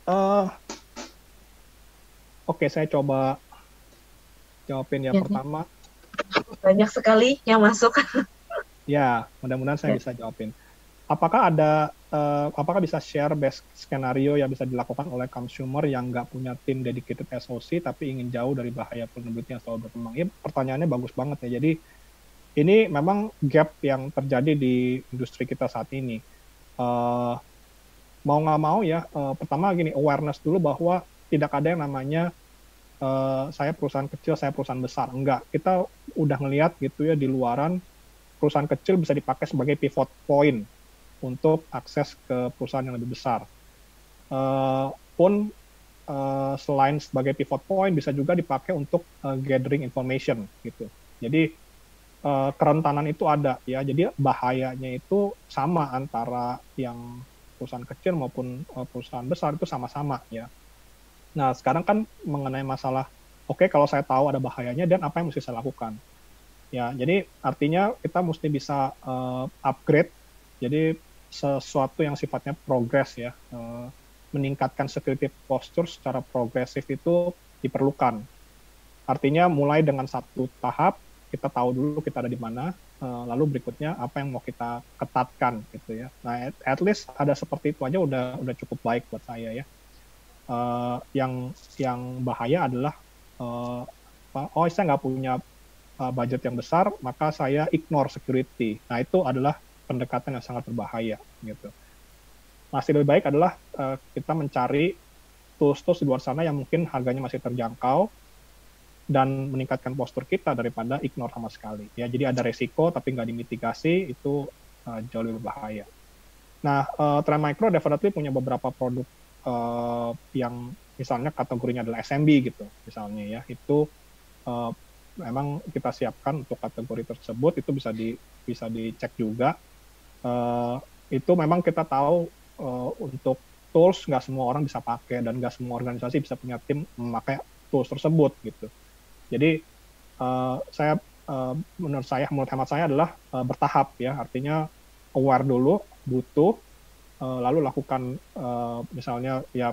Eh, Oke, saya coba jawabin ya Ya, pertama. banyak sekali yang masuk. Ya, mudah-mudahan saya Ya. bisa jawabin. Apakah bisa share best skenario yang bisa dilakukan oleh consumer yang nggak punya tim dedicated SOC tapi ingin jauh dari bahaya vulnerability yang selalu berkembang? Ini pertanyaannya bagus banget ya. Jadi ini memang gap yang terjadi di industri kita saat ini. Eh, Mau nggak mau ya, pertama gini, awareness dulu bahwa tidak ada yang namanya saya perusahaan kecil, saya perusahaan besar. Enggak, kita udah ngelihat gitu ya di luaran, perusahaan kecil bisa dipakai sebagai pivot point untuk akses ke perusahaan yang lebih besar. Pun selain sebagai pivot point bisa juga dipakai untuk gathering information gitu. Jadi kerentanan itu ada ya. Jadi bahayanya itu sama antara yang perusahaan kecil maupun perusahaan besar itu sama-sama ya. Nah, sekarang kan mengenai masalah oke, kalau saya tahu ada bahayanya dan apa yang mesti saya lakukan. Ya, jadi artinya kita mesti bisa upgrade. Jadi sesuatu yang sifatnya progres ya, meningkatkan security posture secara progresif itu diperlukan. Artinya mulai dengan satu tahap kita tahu dulu kita ada di mana, lalu berikutnya apa yang mau kita ketatkan gitu ya. Nah, at least ada seperti itu aja udah cukup baik buat saya ya. Yang bahaya adalah uh, oh saya nggak punya budget yang besar, maka saya ignore security. Nah, itu adalah pendekatan yang sangat berbahaya gitu. Masih lebih baik adalah kita mencari tools-tools di luar sana yang mungkin harganya masih terjangkau dan meningkatkan postur kita daripada ignore sama sekali. Ya, jadi ada resiko tapi nggak dimitigasi itu jauh lebih berbahaya. Nah, Trend Micro definitely punya beberapa produk yang misalnya kategorinya adalah SMB gitu, misalnya ya, itu uh, memang kita siapkan untuk kategori tersebut, itu bisa dicek juga. Uh, itu memang kita tahu untuk tools nggak semua orang bisa pakai dan nggak semua organisasi bisa punya tim memakai tools tersebut gitu. Jadi saya menurut hemat saya adalah bertahap ya, artinya aware dulu butuh, lalu lakukan misalnya ya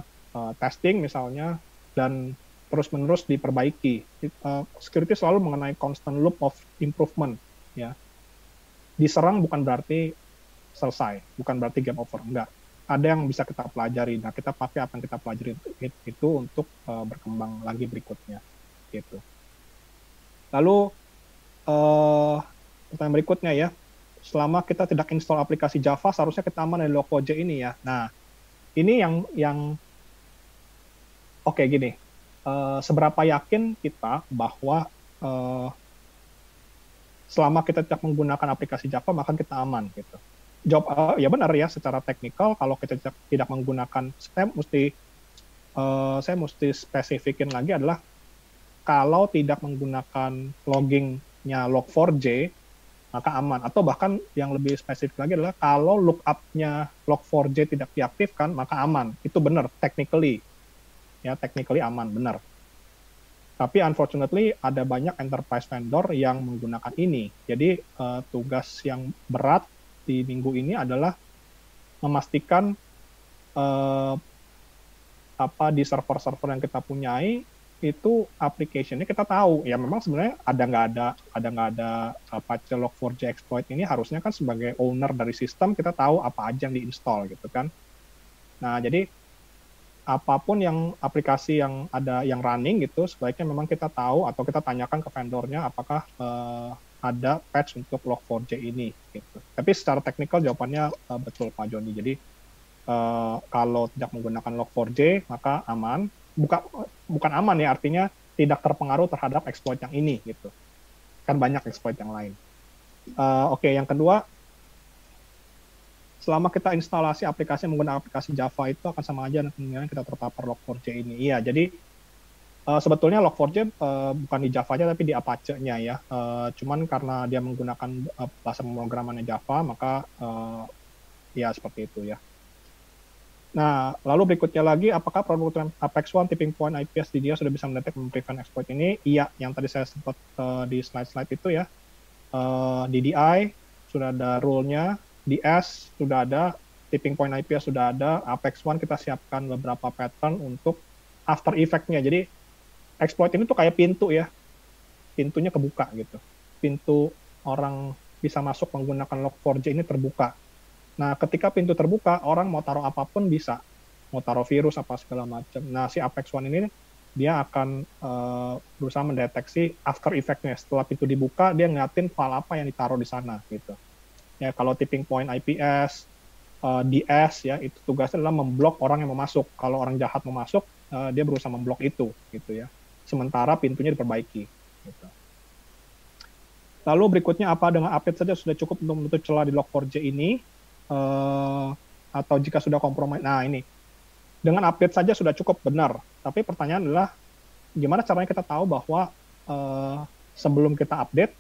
testing misalnya dan terus-menerus diperbaiki. Security selalu mengenai constant loop of improvement ya. Diserang bukan berarti selesai, bukan berarti game over, enggak. Ada yang bisa kita pelajari. Nah, kita pakai apa yang kita pelajari itu untuk berkembang lagi berikutnya gitu. Lalu pertanyaan berikutnya ya, selama kita tidak install aplikasi Java, seharusnya kita aman dari Log4j ini ya. Nah, ini yang oke gini, seberapa yakin kita bahwa uh, selama kita tidak menggunakan aplikasi Java maka kita aman gitu. Jawab ya benar ya, secara teknikal kalau kita tidak menggunakan, saya mesti spesifikin lagi adalah kalau tidak menggunakan loggingnya log4j maka aman, atau bahkan yang lebih spesifik lagi adalah kalau lookup-nya log4j tidak diaktifkan maka aman. Itu benar technically ya, technically aman benar. Tapi unfortunately ada banyak enterprise vendor yang menggunakan ini. Jadi tugas yang berat di minggu ini adalah memastikan uh, apa di server-server yang kita punyai itu application-nya kita tahu. Ya memang sebenarnya ada nggak ada Apache Log4j exploit ini, harusnya kan sebagai owner dari sistem kita tahu apa aja yang diinstal gitu kan. Nah, jadi apapun yang aplikasi yang ada yang running gitu, sebaiknya memang kita tahu atau kita tanyakan ke vendornya apakah ada patch untuk log4j ini gitu. Tapi secara teknikal jawabannya betul Pak Joni. Jadi kalau tidak menggunakan log4j maka aman. Bukan aman ya, artinya tidak terpengaruh terhadap exploit yang ini gitu. Kan banyak exploit yang lain. Oke, yang kedua, selama kita instalasi aplikasi menggunakan aplikasi Java itu akan sama aja dengan kita terpapar log4j ini. Iya, jadi sebetulnya log4j bukan di Java-nya tapi di Apache-nya ya. Cuman karena dia menggunakan bahasa pemrogramannya Java, maka ya seperti itu ya. Nah, lalu berikutnya lagi, apakah produk Apex One, Tipping Point, IPS di dia sudah bisa mendetek prevent exploit ini? Iya, yang tadi saya sempat di slide-slide itu ya. DDI sudah ada rule-nya, DS sudah ada, tipping point IPS sudah ada, Apex One kita siapkan beberapa pattern untuk after effect-nya. Jadi exploit ini tuh kayak pintu ya, pintunya kebuka gitu. Pintu orang bisa masuk menggunakan Log4j ini terbuka. Nah, ketika pintu terbuka, orang mau taruh apapun bisa. Mau taruh virus apa segala macam. Nah, si Apex One ini dia akan berusaha mendeteksi after effect-nya. Setelah pintu dibuka, dia ngeliatin file apa yang ditaruh di sana gitu. Ya, kalau tipping point IPS, DS ya, itu tugasnya adalah memblok orang yang mau masuk. Kalau orang jahat mau masuk, dia berusaha memblok itu gitu ya. Sementara pintunya diperbaiki gitu. Lalu berikutnya, apa dengan update saja sudah cukup untuk menutup celah di Log4j ini? Atau jika sudah kompromi? Nah, ini dengan update saja sudah cukup, benar. Tapi pertanyaan adalah gimana caranya kita tahu bahwa sebelum kita update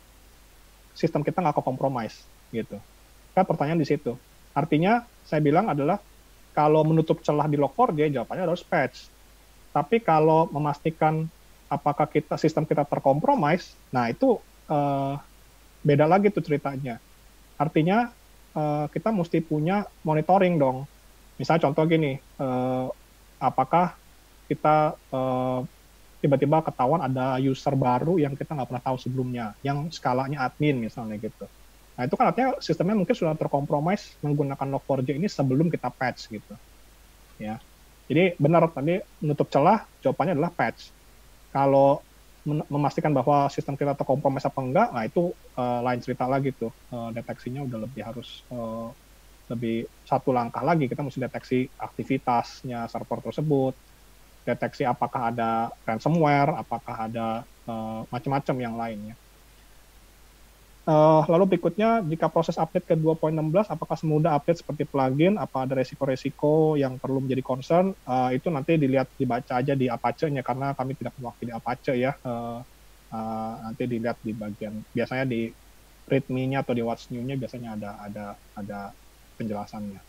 sistem kita nggak kompromis gitu. Kan pertanyaan di situ. Artinya saya bilang adalah kalau menutup celah di Log4j jawabannya harus patch. Tapi kalau memastikan apakah sistem kita terkompromis, nah itu beda lagi tuh ceritanya. Artinya kita mesti punya monitoring dong. Misalnya contoh gini, apakah kita tiba-tiba ketahuan ada user baru yang kita nggak pernah tahu sebelumnya, yang skalanya admin misalnya gitu. Nah itu kan artinya sistemnya mungkin sudah terkompromis menggunakan Log4j ini sebelum kita patch gitu. Ya, jadi benar tadi menutup celah, jawabannya adalah patch. Kalau memastikan bahwa sistem kita terkompromis apa enggak, nah itu lain cerita lagi tuh. Deteksinya udah harus lebih satu langkah lagi. Kita mesti deteksi aktivitasnya server tersebut, deteksi apakah ada ransomware, apakah ada macam-macam yang lainnya. Lalu berikutnya, jika proses update ke 2.16, apakah semudah update seperti plugin? Apa ada resiko-resiko yang perlu menjadi concern? Itu nanti dibaca aja di Apache-nya, karena kami tidak mewakili Apache ya. Nanti dilihat di bagian, biasanya di readme-nya atau di what's new-nya biasanya ada penjelasannya.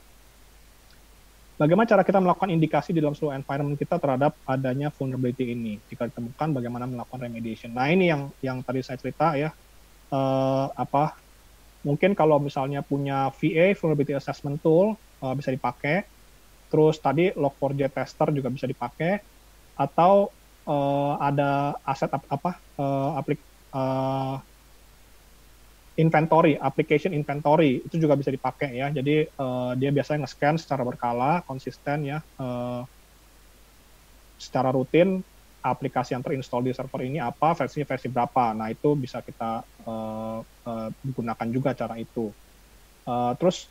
Bagaimana cara kita melakukan indikasi di dalam seluruh environment kita terhadap adanya vulnerability ini? Jika ditemukan, bagaimana melakukan remediation? Nah ini yang tadi saya cerita ya. Mungkin kalau misalnya punya VA vulnerability assessment tool bisa dipakai, terus tadi Log4j tester juga bisa dipakai, atau ada aset inventory, application inventory itu juga bisa dipakai ya. Jadi dia biasanya nge-scan secara berkala, konsisten ya, secara rutin aplikasi yang terinstall di server ini apa, versi berapa. Nah, itu bisa kita gunakan juga cara itu. Terus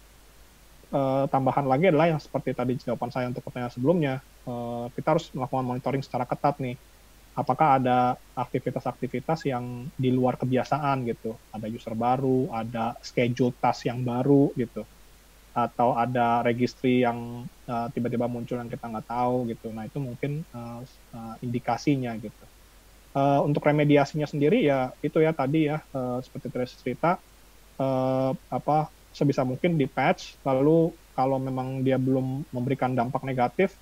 tambahan lagi adalah yang seperti tadi jawaban saya untuk pertanyaan sebelumnya, kita harus melakukan monitoring secara ketat nih. Apakah ada aktivitas-aktivitas yang di luar kebiasaan gitu. Ada user baru, ada schedule task yang baru gitu. Atau ada registry yang tiba-tiba muncul yang kita nggak tahu gitu. Nah itu mungkin indikasinya gitu. Untuk remediasinya sendiri ya itu ya tadi ya seperti tadi cerita sebisa mungkin di patch. Lalu kalau memang dia belum memberikan dampak negatif,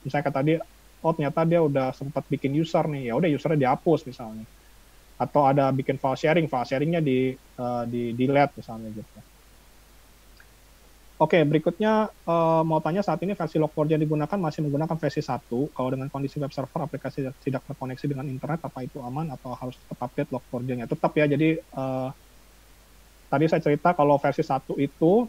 misalnya kayak tadi, ternyata dia udah sempat bikin user nih, ya udah usernya dihapus misalnya. Atau ada bikin file sharingnya di delete misalnya gitu. Oke, berikutnya mau tanya saat ini versi Log4j yang digunakan masih menggunakan versi 1. Kalau dengan kondisi web server aplikasi tidak terkoneksi dengan internet, apa itu aman atau harus tetap update Log4j-nya? Tetap ya, jadi tadi saya cerita kalau versi 1 itu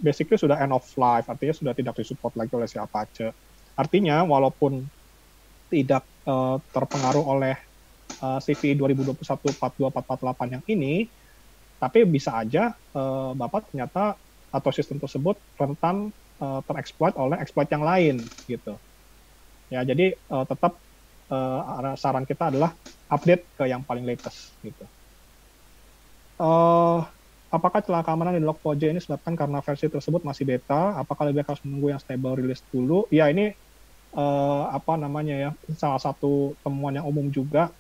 basically sudah end of life, artinya sudah tidak disupport lagi oleh si Apache. Artinya walaupun tidak terpengaruh oleh CVE 2021-42448 yang ini, tapi bisa aja Bapak ternyata atau sistem tersebut rentan tereksploit oleh exploit yang lain gitu. Ya, jadi tetap saran kita adalah update ke yang paling latest gitu. Apakah celah keamanan di Log4j ini disebabkan karena versi tersebut masih beta? Apakah lebih harus menunggu yang stable release dulu? Ya, ini salah satu temuan yang umum juga.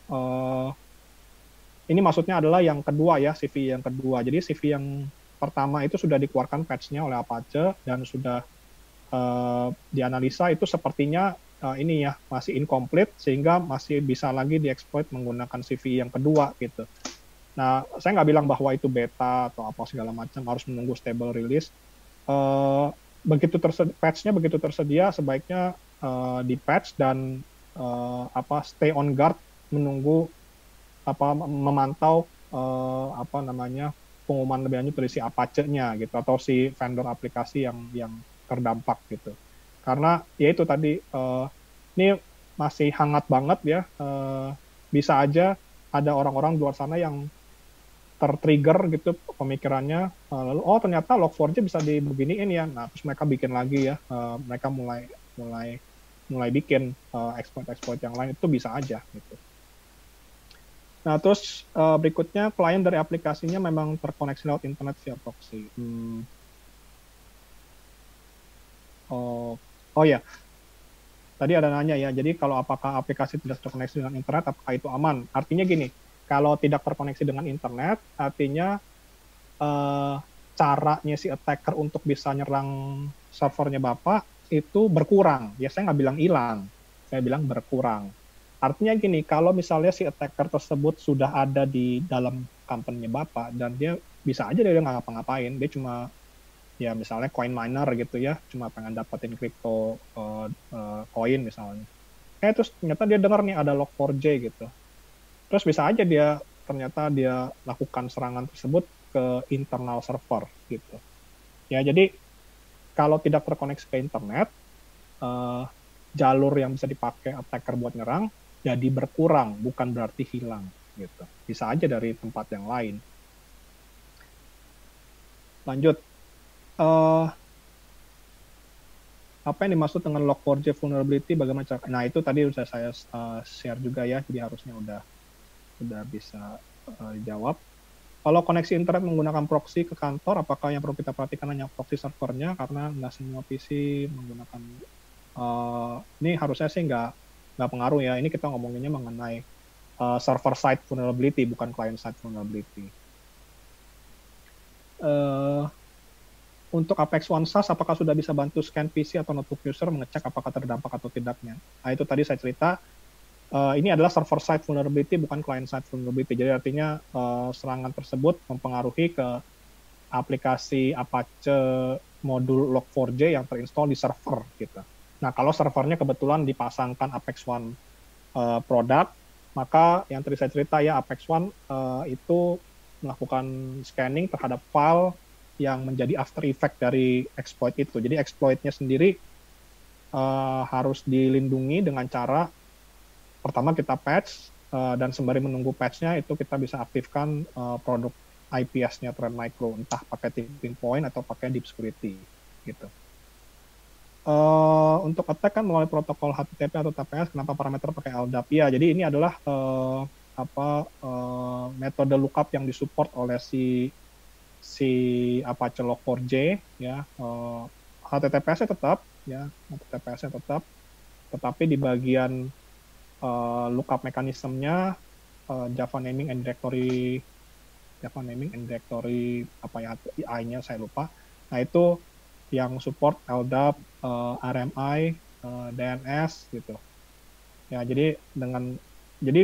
Ini maksudnya adalah yang kedua ya, CV yang kedua. Jadi CV yang pertama itu sudah dikeluarkan patch-nya oleh Apache dan sudah dianalisa itu sepertinya ini ya masih incomplete sehingga masih bisa lagi dieksploit menggunakan CV yang kedua gitu. Nah, saya nggak bilang bahwa itu beta atau apa segala macam, harus menunggu stable release. uh, patch-nya begitu tersedia sebaiknya di patch dan stay on guard, menunggu memantau pengumuman lebih lanjut dari si Apache-nya gitu, atau si vendor aplikasi yang terdampak gitu. Karena ya itu tadi ini masih hangat banget ya, bisa aja ada orang-orang di luar sana yang tertrigger gitu pemikirannya, lalu ternyata Log4j bisa dibeginiin ya, nah terus mereka bikin lagi ya, mereka mulai bikin exploit yang lain, itu bisa aja gitu. Nah terus berikutnya, klien dari aplikasinya memang terkoneksi lewat internet via proxy. Oh ya, tadi ada nanya ya, jadi kalau apakah aplikasi tidak terkoneksi dengan internet, apakah itu aman? Artinya gini, kalau tidak terkoneksi dengan internet, artinya caranya si attacker untuk bisa nyerang servernya Bapak itu berkurang. Ya saya nggak bilang hilang, saya bilang berkurang. Artinya gini, kalau misalnya si attacker tersebut sudah ada di dalam company Bapak, dan dia bisa aja dia nggak ngapa-ngapain, dia cuma ya misalnya coin miner gitu ya, cuma pengen dapetin crypto coin misalnya. Terus ternyata dia dengar nih ada Log4j gitu. Terus bisa aja ternyata dia lakukan serangan tersebut ke internal server gitu. Ya jadi kalau tidak terkoneksi ke internet, jalur yang bisa dipakai attacker buat nyerang jadi berkurang, bukan berarti hilang gitu. Bisa aja dari tempat yang lain. Lanjut. Apa yang dimaksud dengan Log4j vulnerability, bagaimana cara? Nah itu tadi sudah saya share juga ya, jadi harusnya udah bisa jawab. Kalau koneksi internet menggunakan proxy ke kantor, apakah yang perlu kita perhatikan hanya proxy servernya, karena nggak semua PC menggunakan ini harusnya sih nggak pengaruh ya. Ini kita ngomonginnya mengenai server side vulnerability, bukan client side vulnerability. Untuk Apex One SaaS, apakah sudah bisa bantu scan PC atau notebook user mengecek apakah terdampak atau tidaknya? Nah itu tadi saya cerita, ini adalah server side vulnerability, bukan client side vulnerability. Jadi artinya serangan tersebut mempengaruhi ke aplikasi Apache modul Log4j yang terinstall di server gitu. Nah kalau servernya kebetulan dipasangkan Apex One product, maka yang tadi saya cerita ya, Apex One itu melakukan scanning terhadap file yang menjadi after effect dari exploit itu. Jadi exploitnya sendiri harus dilindungi dengan cara pertama kita patch, dan sembari menunggu patch-nya itu kita bisa aktifkan produk IPS-nya Trend Micro, entah pakai tipping point atau pakai deep security gitu. Untuk attack kan melalui protokol HTTP atau TPS, kenapa parameter pakai LDAP? Ya, jadi ini adalah metode lookup yang disupport oleh si Apache Log4j ya. HTTPS-nya tetap ya, HTTPS-nya tetap, tetapi di bagian lookup mekanismenya Java naming and directory apa ya, I-nya saya lupa. Nah itu yang support LDAP, RMI, DNS gitu. Ya jadi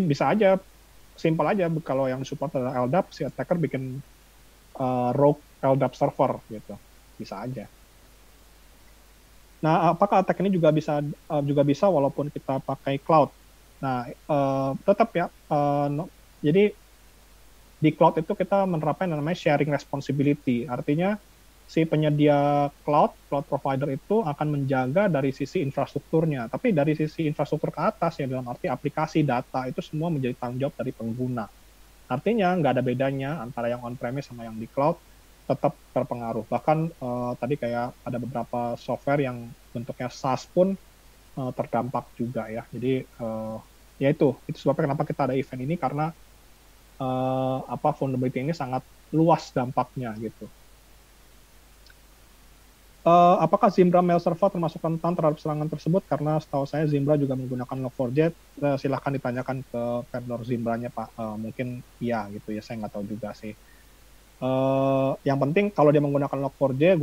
bisa aja, simpel aja, kalau yang support adalah LDAP, si attacker bikin rogue LDAP server gitu, bisa aja. Nah, apakah attack ini juga bisa walaupun kita pakai cloud? Nah, tetap ya. Jadi di cloud itu kita menerapkan yang namanya sharing responsibility. Artinya si penyedia cloud provider itu akan menjaga dari sisi infrastrukturnya. Tapi dari sisi infrastruktur ke atas ya, dalam arti aplikasi, data, itu semua menjadi tanggung jawab dari pengguna. Artinya nggak ada bedanya antara yang on-premise sama yang di cloud, tetap terpengaruh. Bahkan tadi kayak ada beberapa software yang bentuknya SaaS pun terdampak juga ya. Jadi ya itu sebabnya kenapa kita ada event ini, karena vulnerability ini sangat luas dampaknya gitu. Apakah Zimbra mail server termasuk rentan terhadap serangan tersebut? Karena setahu saya Zimbra juga menggunakan Log4j. Silahkan ditanyakan ke vendor Zimbranya Pak. Mungkin iya gitu ya, saya nggak tahu juga sih. Yang penting kalau dia menggunakan Log4j,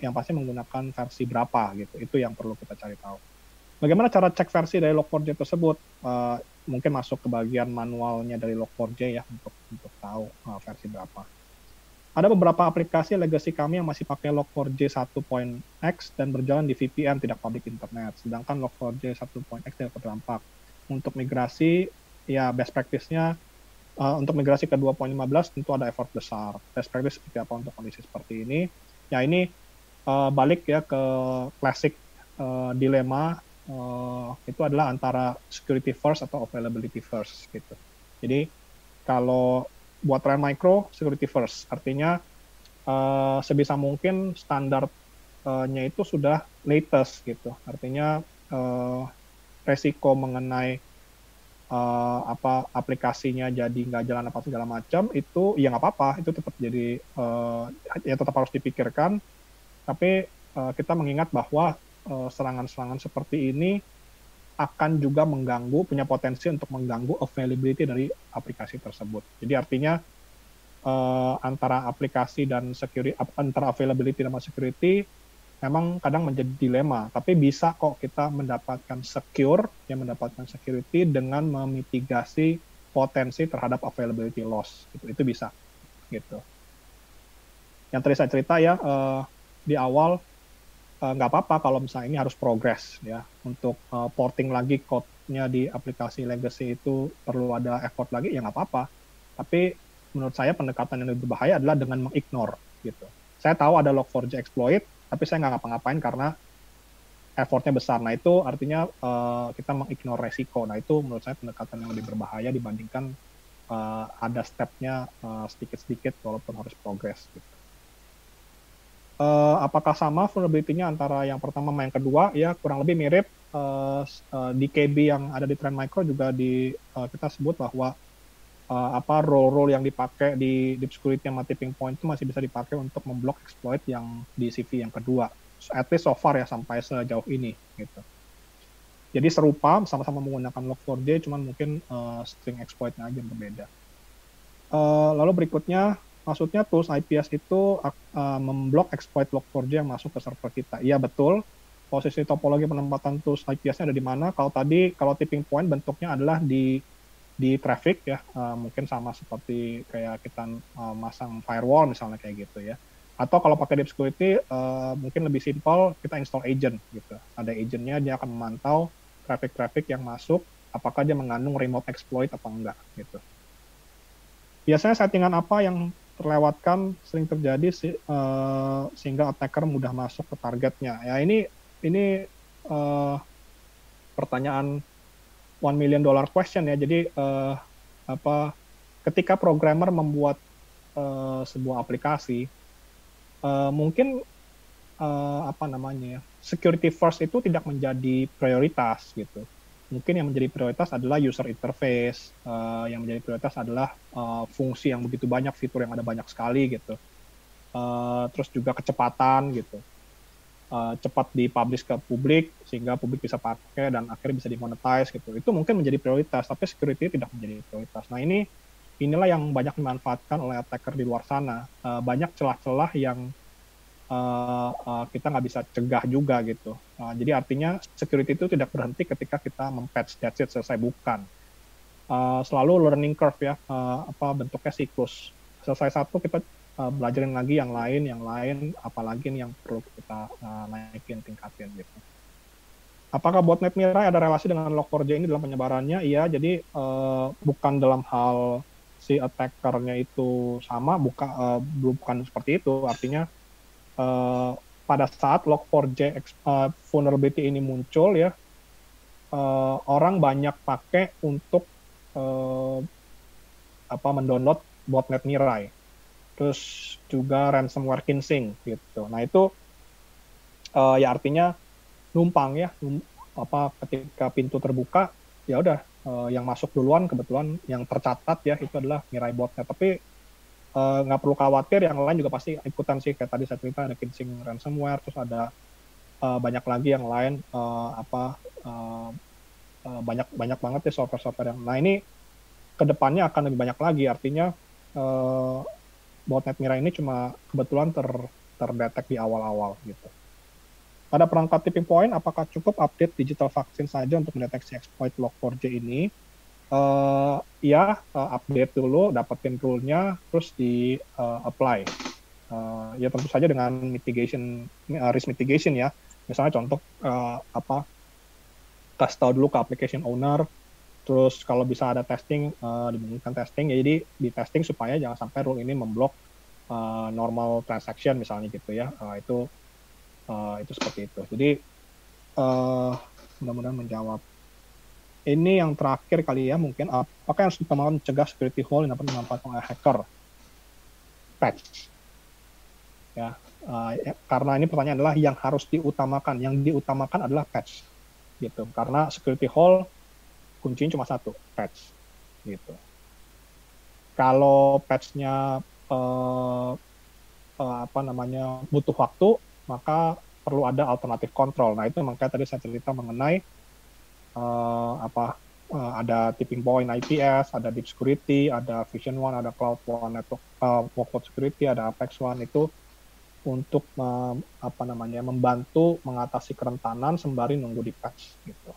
yang pasti menggunakan versi berapa gitu. Itu yang perlu kita cari tahu. Bagaimana cara cek versi dari Log4j tersebut? Mungkin masuk ke bagian manualnya dari Log4j ya, untuk tahu versi berapa. ada beberapa aplikasi legacy kami yang masih pakai Log4j 1.x dan berjalan di VPN tidak public internet, sedangkan Log4j 1.x tidak terdampak. Untuk migrasi, ya best practice-nya untuk migrasi ke 2.15 tentu ada effort besar. Best practice seperti apa untuk kondisi seperti ini? Ya ini balik ya ke classic dilema, itu adalah antara security first atau availability first gitu. Jadi kalau buat Trend Micro, security first. Artinya sebisa mungkin standarnya itu sudah latest gitu. Artinya resiko mengenai aplikasinya jadi nggak jalan apa segala macam itu ya nggak apa-apa, itu tetap jadi ya tetap harus dipikirkan. Tapi kita mengingat bahwa serangan-serangan seperti ini akan juga punya potensi untuk mengganggu availability dari aplikasi tersebut. Jadi artinya antara aplikasi dan security, antara availability dan security memang kadang menjadi dilema, tapi bisa kok kita mendapatkan security dengan memitigasi potensi terhadap availability loss. Itu bisa, gitu. Yang tadi saya cerita ya di awal, nggak apa-apa kalau misalnya ini harus progress ya, untuk porting lagi code-nya di aplikasi legacy itu perlu ada effort lagi, ya nggak apa-apa. Tapi menurut saya pendekatan yang lebih berbahaya adalah dengan mengignore gitu. Saya tahu ada Log4j exploit, tapi saya nggak ngapa-ngapain karena effortnya besar. Nah itu artinya kita mengignore resiko. Nah itu menurut saya pendekatan yang lebih berbahaya dibandingkan ada step-nya sedikit-sedikit walaupun harus progress gitu. Apakah sama vulnerability-nya antara yang pertama sama yang kedua? Ya kurang lebih mirip. Di KB yang ada di Trend Micro juga kita sebut bahwa role yang dipakai di deep security sama tipping point itu masih bisa dipakai untuk memblok exploit yang di CV yang kedua. At least so far ya sampai sejauh ini gitu. Jadi serupa, sama-sama menggunakan Log4j, cuman mungkin string exploit-nya aja yang berbeda. Lalu berikutnya, maksudnya tools IPS itu memblok exploit Log4j yang masuk ke server kita. Iya betul, posisi topologi penempatan tools IPS-nya ada di mana. Kalau tipping point bentuknya adalah di traffic ya, mungkin sama seperti kayak kita masang firewall misalnya kayak gitu ya. Atau kalau pakai deep security mungkin lebih simpel, kita install agent gitu. Ada agentnya, dia akan memantau traffic yang masuk, apakah dia mengandung remote exploit apa enggak gitu. Biasanya settingan apa yang terlewatkan sering terjadi sehingga attacker mudah masuk ke targetnya. Ya ini pertanyaan $1 million question ya. Jadi ketika programmer membuat sebuah aplikasi, mungkin security first itu tidak menjadi prioritas gitu. Mungkin yang menjadi prioritas adalah user interface, yang menjadi prioritas adalah fungsi yang begitu banyak, fitur yang ada banyak sekali gitu. Terus juga kecepatan gitu. Cepat dipublish ke publik sehingga publik bisa pakai dan akhirnya bisa dimonetize gitu. Itu mungkin menjadi prioritas, tapi security tidak menjadi prioritas. Nah inilah yang banyak dimanfaatkan oleh attacker di luar sana. Banyak celah-celah yang kita nggak bisa cegah juga gitu. Jadi artinya security itu tidak berhenti ketika kita mempatch, that's it, selesai, bukan. Selalu learning curve ya, bentuknya siklus. Selesai satu kita belajarin lagi yang lain, apalagi yang perlu kita naikin, tingkatin gitu. Apakah botnet Mirai ada relasi dengan Log4j ini dalam penyebarannya? Iya, jadi bukan dalam hal si attackernya itu sama, bukan seperti itu. Artinya pada saat Log4j vulnerability ini muncul ya, orang banyak pakai untuk mendownload botnet Mirai. Terus juga ransomware Kinsing gitu. Nah itu ya artinya numpang ya, ketika pintu terbuka ya udah yang masuk duluan kebetulan yang tercatat ya itu adalah Mirai botnet. Tapi nggak perlu khawatir, yang lain juga pasti ikutan sih. Kayak tadi saya cerita ada Kinsing ransomware, terus ada banyak lagi yang lain, banyak banget ya software yang. Nah ini kedepannya akan lebih banyak lagi, artinya botnet Mirai ini cuma kebetulan terdetek di awal-awal gitu. Pada perangkat tipping point, apakah cukup update digital vaksin saja untuk mendeteksi exploit Log4j ini? Update dulu, dapetin rule-nya, terus di apply. Ya tentu saja dengan risk mitigation ya. Misalnya contoh kasih tahu dulu ke application owner, terus kalau bisa ada testing, dimungkinkan testing, ya jadi di testing supaya jangan sampai rule ini memblok normal transaction misalnya gitu ya. Itu seperti itu. Jadi mudah-mudahan menjawab. Ini yang terakhir kali ya, mungkin apakah yang harus diutamakan mencegah security hole yang dapat dimanfaatkan oleh hacker? Patch. Ya, karena ini pertanyaan adalah yang harus diutamakan. Yang diutamakan adalah patch, gitu. Karena security hole kuncinya cuma satu, patch, gitu. Kalau patch-nya butuh waktu, maka perlu ada alternatif kontrol. Nah itu makanya tadi saya cerita mengenai ada tipping point IPS, ada deep security, ada Vision One, ada Cloud One Network, Workload Security, ada Apex One, itu untuk membantu mengatasi kerentanan sembari nunggu di patch gitu.